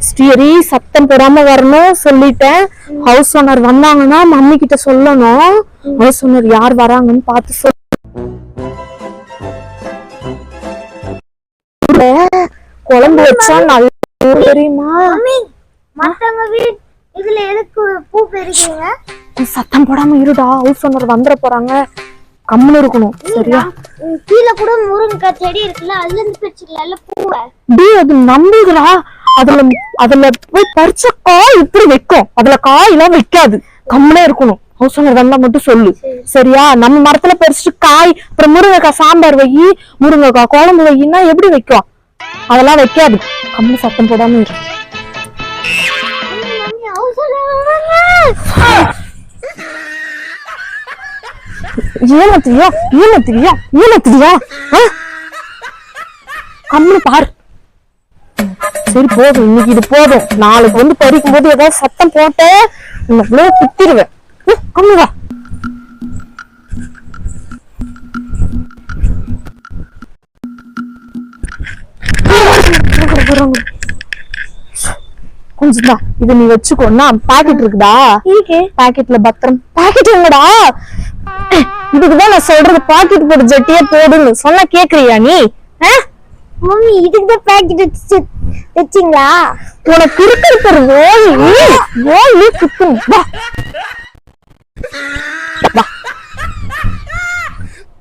சரி சத்தம் போடாம வரணும் சொல்லிட்டேன். ஹவுஸ் ஓனர் வந்தாங்கன்னா மம்மி கிட்ட சொல்லணும். ஹவுஸ் ஓனர் யார் வராங்கன்னு பார்த்து சொல்ல. குழம்பு வச்சா நல்லா தெரியுமா? இதுல எதுக்கு பூ பெருக்கீங்க? சத்தம் போடாம இருடா, ஹவுஸ் ஓனர் வந்துட போறாங்க. கம்முன்னு இருக்கணும் சரியா? கீழே கூட முருங்கைக்காய் செடி இருக்குல்ல, அதுல இருந்து பறிச்சுக்கலாம்ல பூவை. அது நம்புகிறா. அதுல போய் பறிச்ச காய் இப்படி வைக்கும், அதுல காய் எல்லாம் வைக்காது. கம்முனே இருக்கணும். ஹவுஸ் ஓனர் வந்தா மட்டும் சொல்லு சரியா? நம்ம மரத்துல பறிச்சுட்டு காய் அப்புறம் முருங்கைக்காய் சாம்பார் வை, முருங்கைக்காய் குழம்பு வையின்னா எப்படி வைக்கும்? அதெல்லாம் வைக்காது. கம்முனு சத்தம் போடாம இருக்கு. ஏனத்தியா கம்முனு பாரு. சரி போதும், இன்னைக்கு இது போதும். நாளைக்கு வந்து பறிக்கும் போது ஏதாவது சத்தம் போட்ட உன்னை குத்திடுவேன். கம்முவா. கொஞ்சம் தான் இதை நீ வச்சுக்கோன்னா. பாக்கெட் இருக்குதா? பாக்கெட்ல பத்திரம். பாக்கெட் எங்கடா? இதுக்குதான் நான் சொல்றது, பாக்கெட் போட்டு ஜட்டியே போடுன்னு சொன்னா கேக்குறியா நீ? மம்மி இதுக்குதான் பாக்கெட் வச்சீங்களா? உனக்கு இருக்கிற ஓய் குத்தும். வா